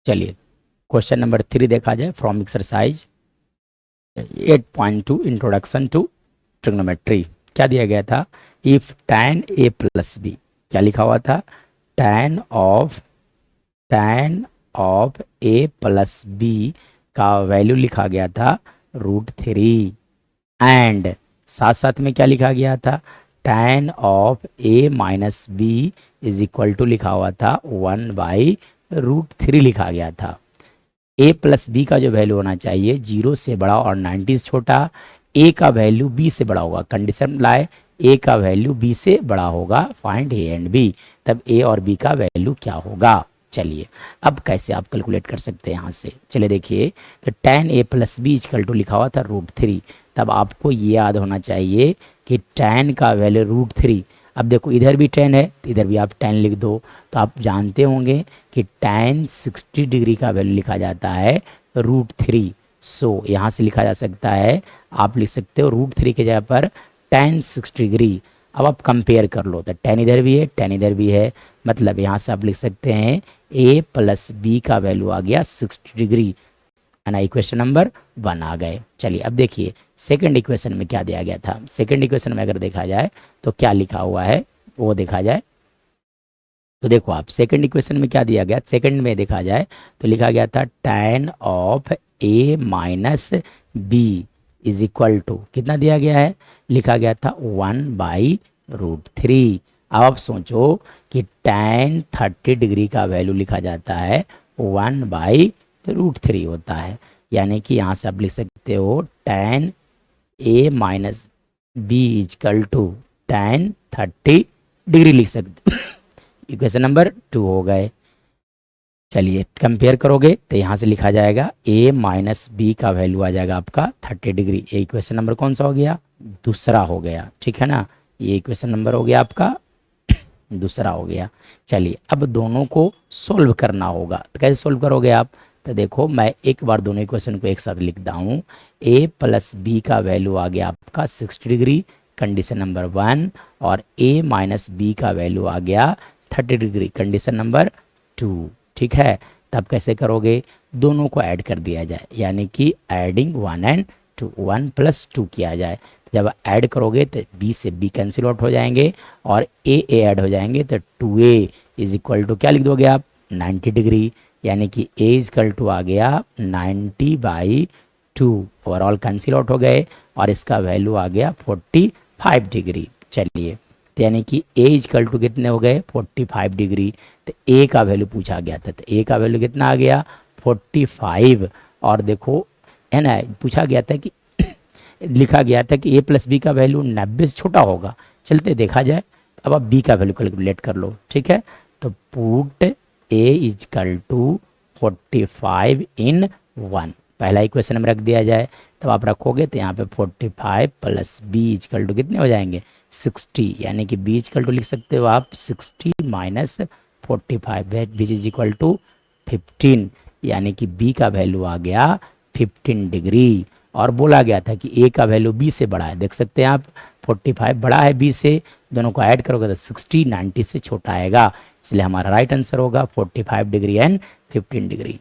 चलिए question number 3 देखा जाए from exercise 8.2 introduction to trigonometry. क्या दिया गया था? If tan a plus B, क्या लिखा हुआ था? tan of a plus B का वैल्यू लिखा गया था √3 एंड साथ साथ में क्या लिखा गया था? tan of a minus B is equal to लिखा हुआ था 1/√3 लिखा गया था। a प्लस बी का जो वैल्यू होना चाहिए 0 से बड़ा और 90 से छोटा, a का वैल्यू b से बड़ा होगा। कंडीशन लाए a का वैल्यू b से बड़ा होगा, फाइंड a एंड b, तब a और b का वैल्यू क्या होगा। चलिए अब कैसे आप कैलकुलेट कर सकते हैं यहाँ से। चलिए देखिए, तो tan a plus B equal to लिखा हुआ था √3, तब आपको ये याद होना चाहिए कि tan का वैल्यू √3। अब देखो इधर भी tan है तो इधर भी आप tan लिख दो, तो आप जानते होंगे कि tan 60 डिग्री का वैल्यू लिखा जाता है √3। सो यहाँ से लिखा जा सकता है, आप लिख सकते हो √3 के जगह पर tan 60 डिग्री। अब आप कंपेयर कर लो, तो tan इधर भी है tan इधर भी है, मतलब यहाँ से आप लिख सकते हैं a प्लस बी का वैल्यू आ गया 60 डिग्री, है ना। इक्वेशन नंबर 1 आ गए। चलिए अब देखिए सेकंड इक्वेशन में क्या दिया गया था। सेकंड इक्वेशन में अगर देखा जाए तो क्या लिखा हुआ है वो देखा जाए, तो देखो आप सेकंड इक्वेशन में क्या दिया गया। सेकंड में देखा जाए तो लिखा गया था tan of a minus B is equal to कितना दिया गया है, लिखा गया था 1/√3। अब आप सोचो कि tan 30 डिग्री का वैल्यू लिखा जाता है 1/√3 होता है, यानी कि यहाँ से आप लिख सकते हो tan a minus B is equal to tan 30 degree लिख सकते हो। इक्वेशन नंबर 2 हो गए। चलिए कंपेयर करोगे तो यहाँ से लिखा जाएगा a माइनस बी का वैल्यू आ जाएगा आपका 30 डिग्री। ये इक्वेशन नंबर कौन सा हो गया? दूसरा हो गया, ठीक है ना। ये इक्वेशन नंबर हो गया आपका दूसरा हो गया। चलिए अब दोनों को सोल्व करना होगा, तो कैसे सोल्व करोगे आप? तो देखो मैं एक बार दोनों इक्वेशन को एक साथ लिखता हूँ। a प्लस बी का वैल्यू आ गया आपका 60 डिग्री, कंडीशन नंबर 1, और a माइनस बी का वैल्यू आ गया 30 डिग्री, कंडीशन नंबर 2, ठीक है। तब कैसे करोगे? दोनों को ऐड कर दिया जाए, यानी कि एडिंग 1 एंड 2, 1 + 2 किया जाए। जब ऐड करोगे तो b से b कैंसिल आउट हो जाएंगे और a ऐड हो जाएंगे, तो 2a इज इक्वल टू क्या लिख दोगे आप? 90 डिग्री, यानी कि a इजकल टू आ गया 90/2। ओवरऑल कैंसिल आउट हो गए और इसका वैल्यू आ गया 45 डिग्री। चलिए तो यानी कि a इजकल टू कितने हो गए? 45 डिग्री। तो a का वैल्यू पूछा गया था, तो a का वैल्यू कितना आ गया? 45। और देखो है ना, पूछा गया था कि लिखा गया था कि a प्लस बी का वैल्यू 90 से छोटा होगा। चलते देखा जाए, अब आप b का वैल्यू कैलकुलेट कर लो, ठीक है। तो पुट a इजकल टू 45 इन 1, पहला इक्वेशन में रख दिया जाए, तब आप रखोगे तो यहाँ पे 45 + b इजकल टू कितने हो जाएंगे? 60, यानी कि b इजकल टू लिख सकते हो आप 60 - 45 विच इज इक्वल टू 15, यानी कि b का वैल्यू आ गया 15 डिग्री। और बोला गया था कि a का वैल्यू b से बड़ा है, देख सकते हैं आप 45 बड़ा है b से, दोनों को ऐड करोगे तो 60 90 से छोटा आएगा, इसलिए हमारा राइट आंसर होगा 45 डिग्री एंड 15 डिग्री।